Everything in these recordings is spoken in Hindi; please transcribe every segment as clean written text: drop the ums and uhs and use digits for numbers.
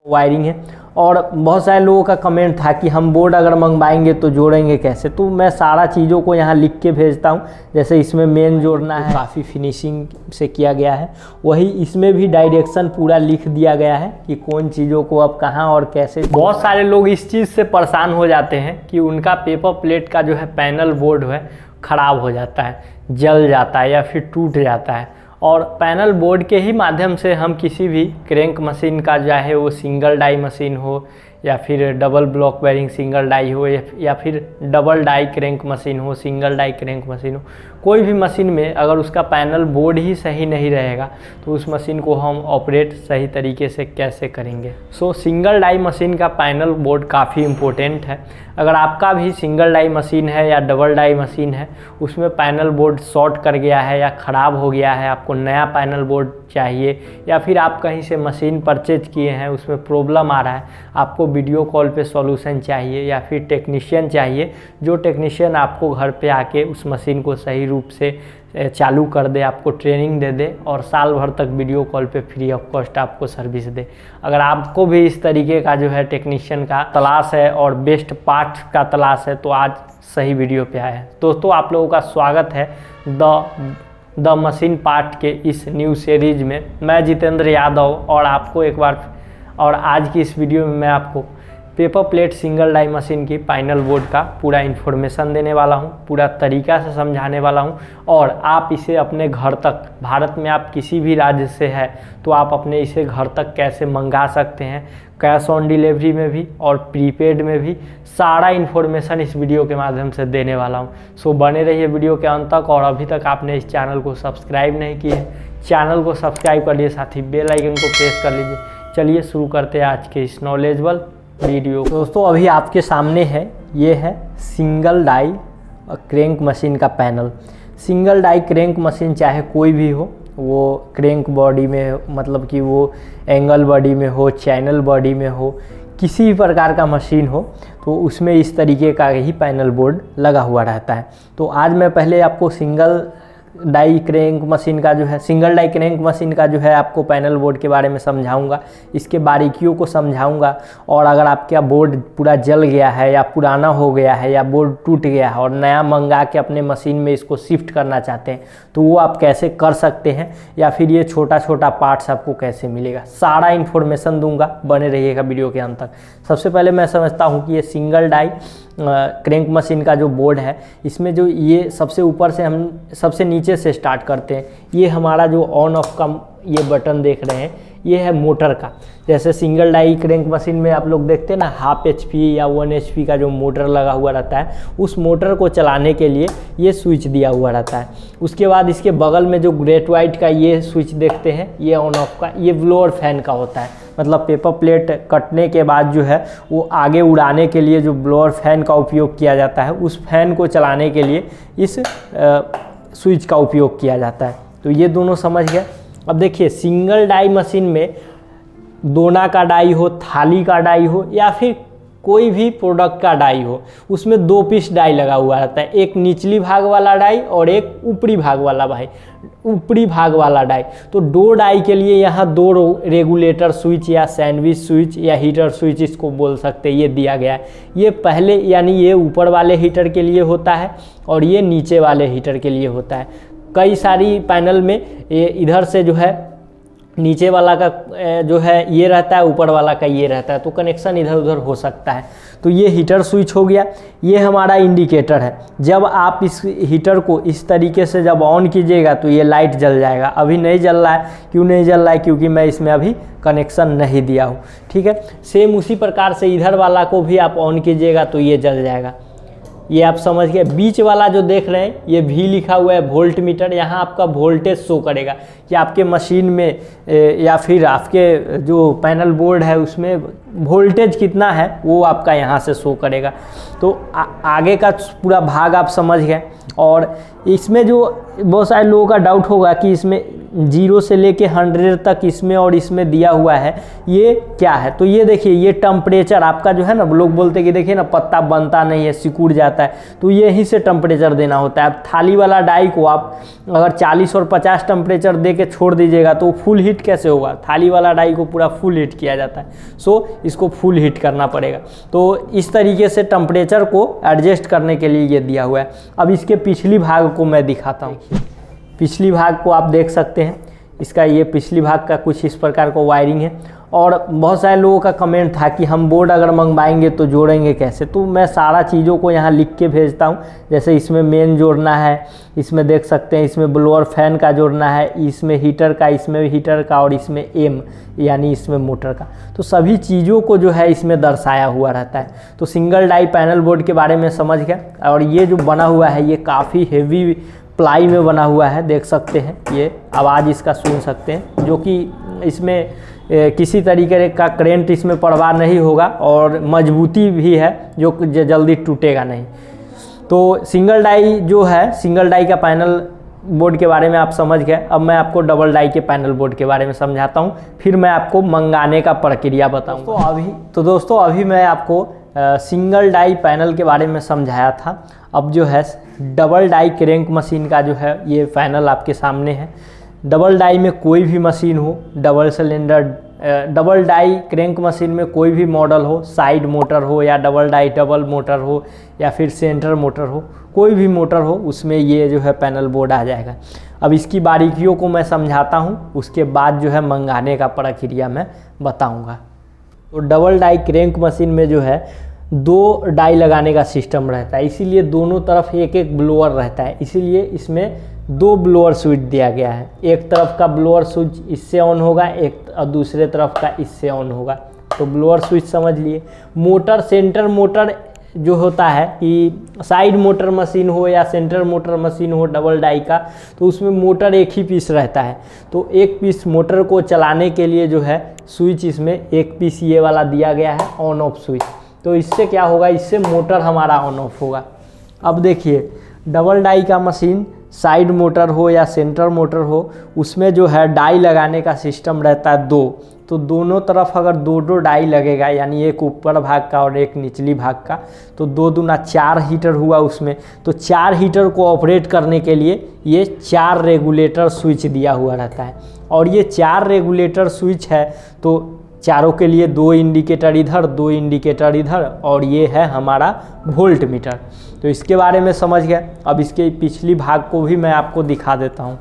वायरिंग है। और बहुत सारे लोगों का कमेंट था कि हम बोर्ड अगर मंगवाएंगे तो जोड़ेंगे कैसे, तो मैं सारा चीज़ों को यहाँ लिख के भेजता हूँ। जैसे इसमें मेन जोड़ना है, काफ़ी फिनिशिंग से किया गया है, वही इसमें भी डायरेक्शन पूरा लिख दिया गया है कि कौन चीज़ों को अब कहाँ और कैसे। बहुत सारे लोग इस चीज़ से परेशान हो जाते हैं कि उनका पेपर प्लेट का जो है पैनल बोर्ड है ख़राब हो जाता है, जल जाता है या फिर टूट जाता है। और पैनल बोर्ड के ही माध्यम से हम किसी भी क्रैंक मशीन का, चाहे वो सिंगल डाई मशीन हो या फिर double block bearing single die हो या फिर डबल डाई क्रैंक मशीन हो, सिंगल डाई क्रैंक मशीन हो, कोई भी मशीन में अगर उसका पैनल बोर्ड ही सही नहीं रहेगा तो उस मशीन को हम ऑपरेट सही तरीके से कैसे करेंगे। सिंगल डाई मशीन का पैनल बोर्ड काफ़ी इम्पोर्टेंट है। अगर आपका भी सिंगल डाई मशीन है या डबल डाई मशीन है, उसमें पैनल बोर्ड शॉर्ट कर गया है या ख़राब हो गया है, आपको नया पैनल बोर्ड चाहिए, या फिर आप कहीं से मशीन परचेज किए हैं उसमें प्रॉब्लम आ रहा है, आपको वीडियो कॉल पे सॉल्यूशन चाहिए या फिर टेक्नीशियन चाहिए, जो टेक्नीशियन आपको घर पे आके उस मशीन को सही रूप से चालू कर दे, आपको ट्रेनिंग दे दे और साल भर तक वीडियो कॉल पे फ्री ऑफ कॉस्ट आपको सर्विस दे। अगर आपको भी इस तरीके का जो है टेक्नीशियन का तलाश है और बेस्ट पार्ट का तलाश है तो आज सही वीडियो पे आए हैं। दोस्तों, आप लोगों का स्वागत है द मशीन पार्ट के इस न्यू सीरीज में। मैं जितेंद्र यादव और आपको एक बार और आज की इस वीडियो में मैं आपको paper plate single die machine की पैनल बोर्ड का पूरा इन्फॉर्मेशन देने वाला हूं, पूरा तरीका से समझाने वाला हूं और आप इसे अपने घर तक, भारत में आप किसी भी राज्य से है तो आप अपने इसे घर तक कैसे मंगा सकते हैं, कैश ऑन डिलीवरी में भी और प्रीपेड में भी, सारा इन्फॉर्मेशन इस वीडियो के माध्यम से देने वाला हूं। बने रहिए वीडियो के अंत तक। और अभी तक आपने इस चैनल को सब्सक्राइब नहीं किया, चैनल को सब्सक्राइब कर लिए, साथ ही बेल आइकन को प्रेस कर लीजिए। चलिए शुरू करते हैं आज के इस नॉलेजेबल वीडियो। दोस्तों, अभी आपके सामने है, ये है सिंगल डाई क्रैंक मशीन का panel. Single die crank machine चाहे कोई भी हो, वो क्रैंक बॉडी में, मतलब कि वो एंगल बॉडी में हो, चैनल बॉडी में हो, किसी भी प्रकार का मशीन हो तो उसमें इस तरीके का ही पैनल बोर्ड लगा हुआ रहता है। तो आज मैं पहले आपको सिंगल डाई क्रैंक मशीन का जो है, सिंगल डाई क्रैंक मशीन का जो है आपको पैनल बोर्ड के बारे में समझाऊंगा, इसके बारीकियों को समझाऊंगा। और अगर आपका बोर्ड पूरा जल गया है या पुराना हो गया है या बोर्ड टूट गया है और नया मंगा के अपने मशीन में इसको शिफ्ट करना चाहते हैं तो वो आप कैसे कर सकते हैं, या फिर ये छोटा छोटा पार्ट्स आपको कैसे मिलेगा, सारा इन्फॉर्मेशन दूंगा। बने रहिएगा वीडियो के अंत तक। सबसे पहले मैं समझता हूँ कि ये सिंगल डाई क्रैंक मशीन का जो बोर्ड है, इसमें जो ये सबसे ऊपर से हम सबसे नीचे से स्टार्ट करते हैं। ये हमारा जो ऑन ऑफ का ये बटन देख रहे हैं, ये है मोटर का। जैसे सिंगल डाई क्रैंक मशीन में आप लोग देखते हैं ना, 1/2 HP या 1 HP का जो मोटर लगा हुआ रहता है, उस मोटर को चलाने के लिए ये स्विच दिया हुआ रहता है। उसके बाद इसके बगल में जो ग्रेट वाइट का ये स्विच देखते हैं, ये ऑन ऑफ का, ये ब्लोअर फैन का होता है। मतलब पेपर प्लेट कटने के बाद जो है वो आगे उड़ाने के लिए जो ब्लोअर फैन का उपयोग किया जाता है, उस फैन को चलाने के लिए इस स्विच का उपयोग किया जाता है। तो ये दोनों समझ गए। अब देखिए, सिंगल डाई मशीन में दोना का डाई हो, थाली का डाई हो या फिर कोई भी प्रोडक्ट का डाई हो, उसमें 2 पीस डाई लगा हुआ रहता है, एक निचली भाग वाला डाई और एक ऊपरी भाग वाला डाई। तो 2 डाई के लिए यहाँ 2 रेगुलेटर स्विच या सैंडविच स्विच या हीटर स्विच इसको बोल सकते हैं, ये दिया गया है। ये पहले, यानी ये ऊपर वाले हीटर के लिए होता है और ये नीचे वाले हीटर के लिए होता है। कई सारी पैनल में ये इधर से जो है नीचे वाला का जो है ये रहता है, ऊपर वाला का ये रहता है, तो कनेक्शन इधर उधर हो सकता है। तो ये हीटर स्विच हो गया। ये हमारा इंडिकेटर है। जब आप इस हीटर को इस तरीके से जब ऑन कीजिएगा तो ये लाइट जल जाएगा। अभी नहीं जल रहा है, क्यों नहीं जल रहा है? क्योंकि मैं इसमें अभी कनेक्शन नहीं दिया हूँ। ठीक है, सेम उसी प्रकार से इधर वाला को भी आप ऑन कीजिएगा तो ये जल जाएगा। ये आप समझ गए। बीच वाला जो देख रहे हैं, ये भी लिखा हुआ है वोल्ट मीटर। यहाँ आपका वोल्टेज शो करेगा कि आपके मशीन में या फिर आपके जो पैनल बोर्ड है उसमें वोल्टेज कितना है वो आपका यहाँ से शो करेगा। तो आगे का पूरा भाग आप समझ गए। और इसमें जो बहुत सारे लोगों का डाउट होगा कि इसमें 0 से लेके 100 तक इसमें और इसमें दिया हुआ है, ये क्या है। तो ये देखिए, ये टेम्परेचर आपका जो है ना, लोग बोलते हैं कि देखिए ना पत्ता बनता नहीं है, सिकुड़ जाता है, तो यहीं से टेम्परेचर देना होता है। अब थाली वाला डाई को आप अगर 40 और 50 टेम्परेचर दे के छोड़ दीजिएगा तो फुल हीट कैसे होगा। थाली वाला डाई को पूरा फुल हीट किया जाता है, सो इसको फुल हीट करना पड़ेगा। तो इस तरीके से टेम्परेचर को एडजस्ट करने के लिए ये दिया हुआ है। अब इसके पिछली भाग को मैं दिखाता हूँ। पिछली भाग को आप देख सकते हैं, इसका ये पिछली भाग का कुछ इस प्रकार का वायरिंग है। और बहुत सारे लोगों का कमेंट था कि हम बोर्ड अगर मंगवाएंगे तो जोड़ेंगे कैसे। तो मैं सारा चीज़ों को यहाँ लिख के भेजता हूँ। जैसे इसमें मेन जोड़ना है, इसमें देख सकते हैं इसमें ब्लोअर फैन का जोड़ना है, इसमें हीटर का, इसमें हीटर का, और इसमें एम यानी इसमें मोटर का। तो सभी चीज़ों को जो है इसमें दर्शाया हुआ रहता है। तो सिंगल डाई पैनल बोर्ड के बारे में समझ गए। और ये जो बना हुआ है ये काफ़ी हेवी प्लाई में बना हुआ है, देख सकते हैं। ये आवाज़ इसका सुन सकते हैं, जो कि इसमें किसी तरीके का करंट इसमें प्रवाह नहीं होगा, और मजबूती भी है जो जल्दी टूटेगा नहीं। तो सिंगल डाई जो है, सिंगल डाई का पैनल बोर्ड के बारे में आप समझ गए। अब मैं आपको डबल डाई के पैनल बोर्ड के बारे में समझाता हूँ, फिर मैं आपको मंगाने का प्रक्रिया बताऊँगा। तो दोस्तों अभी मैं आपको सिंगल डाई पैनल के बारे में समझाया था। अब जो है डबल डाई क्रैंक मशीन का जो है ये पैनल आपके सामने है। डबल डाई में कोई भी मशीन हो, double cylinder double die crank machine में कोई भी मॉडल हो, साइड मोटर हो या डबल डाई डबल मोटर हो या फिर सेंटर मोटर हो, कोई भी मोटर हो, उसमें ये जो है पैनल बोर्ड आ जाएगा। अब इसकी बारीकियों को मैं समझाता हूँ, उसके बाद जो है मंगाने का प्रक्रिया मैं बताऊँगा। तो डबल डाई क्रैंक मशीन में जो है 2 डाई लगाने का सिस्टम रहता है, इसीलिए दोनों तरफ एक एक ब्लोअर रहता है। इसीलिए इसमें 2 ब्लोअर स्विच दिया गया है। एक तरफ का ब्लोअर स्विच इससे ऑन होगा, एक और दूसरे तरफ का इससे ऑन होगा। तो ब्लोअर स्विच समझ लिए। मोटर, सेंटर मोटर जो होता है कि साइड मोटर मशीन हो या सेंटर मोटर मशीन हो डबल डाई का, तो उसमें मोटर एक ही पीस रहता है। तो एक पीस मोटर को चलाने के लिए जो है स्विच इसमें एक पीस ये वाला दिया गया है, ऑन ऑफ स्विच। तो इससे क्या होगा, इससे मोटर हमारा ऑन ऑफ होगा। अब देखिए डबल डाई का मशीन, साइड मोटर हो या सेंटर मोटर हो, उसमें जो है डाई लगाने का सिस्टम रहता है 2। तो दोनों तरफ अगर 2 डाई लगेगा, यानी एक ऊपर भाग का और एक निचली भाग का, तो 2 दूना 4 हीटर हुआ उसमें। तो 4 हीटर को ऑपरेट करने के लिए ये 4 रेगुलेटर स्विच दिया हुआ रहता है। और ये 4 रेगुलेटर स्विच है, तो चारों के लिए 2 इंडिकेटर इधर, 2 इंडिकेटर इधर, और ये है हमारा वोल्ट मीटर। तो इसके बारे में समझ गए। अब इसके पिछली भाग को भी मैं आपको दिखा देता हूँ।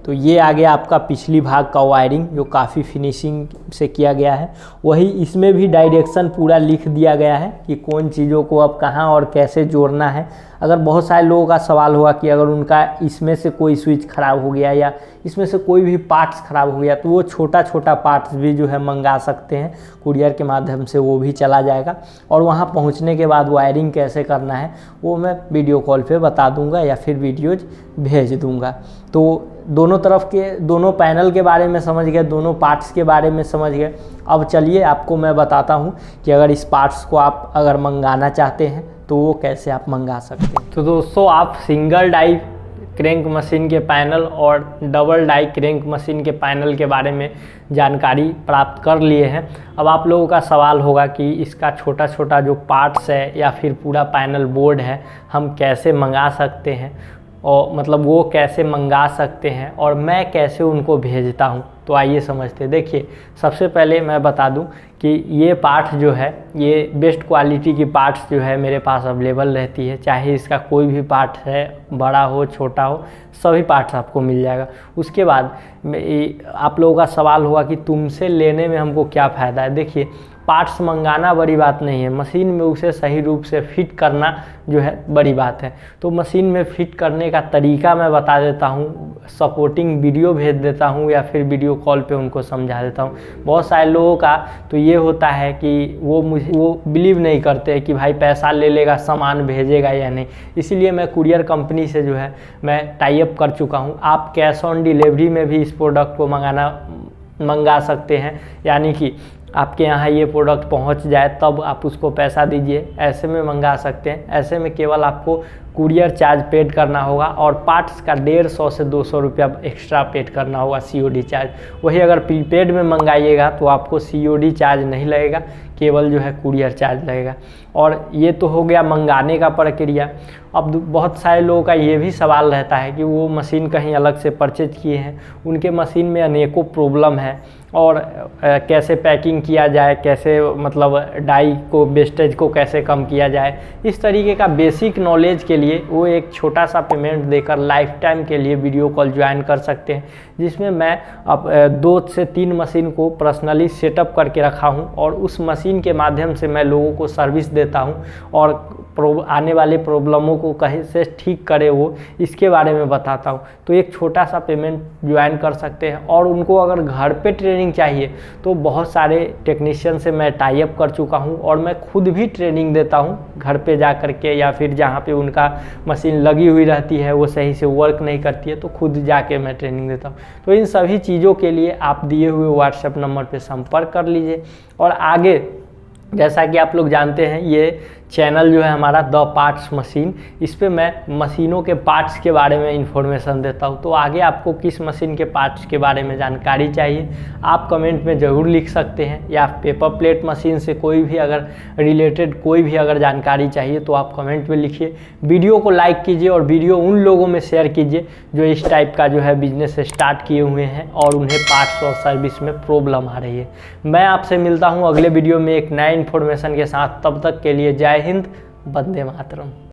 तो ये आ गया आपका पिछली भाग का वायरिंग, जो काफ़ी फिनिशिंग से किया गया है। वही इसमें भी डायरेक्शन पूरा लिख दिया गया है कि कौन चीज़ों को अब कहाँ और कैसे जोड़ना है। अगर बहुत सारे लोगों का सवाल होगा कि अगर उनका इसमें से कोई स्विच ख़राब हो गया या इसमें से कोई भी पार्ट्स ख़राब हो गया, तो वो छोटा छोटा पार्ट्स भी जो है मंगा सकते हैं कुरियर के माध्यम से, वो भी चला जाएगा। और वहाँ पहुँचने के बाद वायरिंग कैसे करना है वो मैं वीडियो कॉल पे बता दूंगा या फिर वीडियोज भेज दूंगा। तो दोनों तरफ के, दोनों पैनल के बारे में समझ गए, दोनों पार्ट्स के बारे में समझ गए। अब चलिए आपको मैं बताता हूँ कि अगर इस पार्ट्स को आप अगर मंगाना चाहते हैं तो वो कैसे आप मंगा सकते हैं। तो दोस्तों आप सिंगल डाई क्रैंक मशीन के पैनल और डबल डाई क्रैंक मशीन के पैनल के बारे में जानकारी प्राप्त कर लिए हैं। अब आप लोगों का सवाल होगा कि इसका छोटा छोटा जो पार्ट्स है या फिर पूरा पैनल बोर्ड है हम कैसे मंगा सकते हैं, और मतलब वो कैसे मंगा सकते हैं और मैं कैसे उनको भेजता हूँ। तो आइए समझते हैं। देखिए सबसे पहले मैं बता दूं कि ये पार्ट जो है, ये बेस्ट क्वालिटी की पार्ट्स जो है मेरे पास अवेलेबल रहती है। चाहे इसका कोई भी पार्ट है, बड़ा हो छोटा हो, सभी पार्ट्स आपको मिल जाएगा। उसके बाद आप लोगों का सवाल होगा कि तुमसे लेने में हमको क्या फ़ायदा है। देखिए पार्ट्स मंगाना बड़ी बात नहीं है, मशीन में उसे सही रूप से फिट करना जो है बड़ी बात है। तो मशीन में फिट करने का तरीका मैं बता देता हूँ, सपोर्टिंग वीडियो भेज देता हूँ या फिर वीडियो वीडियो कॉल पे उनको समझा देता हूँ। बहुत सारे लोगों का तो ये होता है कि वो बिलीव नहीं करते कि भाई पैसा ले लेगा, सामान भेजेगा या नहीं। इसीलिए मैं कुरियर कंपनी से जो है मैं टाई अप कर चुका हूँ। आप कैश ऑन डिलीवरी में भी इस प्रोडक्ट को मंगा सकते हैं, यानी कि आपके यहाँ ये प्रोडक्ट पहुँच जाए तब आप उसको पैसा दीजिए, ऐसे में मंगा सकते हैं। ऐसे में केवल आपको कुरियर चार्ज पेड करना होगा और पार्ट्स का 150 से 200 रुपया एक्स्ट्रा पेड करना होगा COD चार्ज। वही अगर प्रीपेड में मंगाइएगा तो आपको COD चार्ज नहीं लगेगा, केवल जो है कुरियर चार्ज लगेगा। और ये तो हो गया मंगाने का प्रक्रिया। अब बहुत सारे लोगों का ये भी सवाल रहता है कि वो मशीन कहीं अलग से परचेज किए हैं, उनके मशीन में अनेकों प्रॉब्लम है और कैसे पैकिंग किया जाए, कैसे मतलब डाई को वेस्टेज को कैसे कम किया जाए, इस तरीके का बेसिक नॉलेज के लिए वो एक छोटा सा पेमेंट देकर लाइफ टाइम के लिए वीडियो कॉल ज्वाइन कर सकते हैं, जिसमें मैं अब 2 से 3 मशीन को पर्सनली सेटअप करके रखा हूं और उस मशीन के माध्यम से मैं लोगों को सर्विस देता हूं और आने वाले प्रॉब्लमों को कहीं से ठीक करे वो, इसके बारे में बताता हूं। तो एक छोटा सा पेमेंट ज्वाइन कर सकते हैं। और उनको अगर घर पे ट्रेनिंग चाहिए तो बहुत सारे टेक्नीशियन से मैं टाई अप कर चुका हूं और मैं खुद भी ट्रेनिंग देता हूं घर पे जा कर के, या फिर जहां पे उनका मशीन लगी हुई रहती है वो सही से वर्क नहीं करती है तो खुद जाके मैं ट्रेनिंग देता हूं। तो इन सभी चीज़ों के लिए आप दिए हुए व्हाट्सएप नंबर पे संपर्क कर लीजिए। और आगे जैसा कि आप लोग जानते हैं ये चैनल जो है हमारा द पार्ट्स मशीन, इस पे मैं मशीनों के पार्ट्स के बारे में इंफॉर्मेशन देता हूँ। तो आगे आपको किस मशीन के पार्ट्स के बारे में जानकारी चाहिए आप कमेंट में ज़रूर लिख सकते हैं, या पेपर प्लेट मशीन से कोई भी अगर रिलेटेड कोई भी अगर जानकारी चाहिए तो आप कमेंट में लिखिए। वीडियो को लाइक कीजिए और वीडियो उन लोगों में शेयर कीजिए जो इस टाइप का जो है बिजनेस स्टार्ट किए हुए हैं और उन्हें पार्ट्स और सर्विस में प्रॉब्लम आ रही है। मैं आपसे मिलता हूँ अगले वीडियो में एक नए इन्फॉर्मेशन के साथ। तब तक के लिए जय हिंद, वंदे मातरम।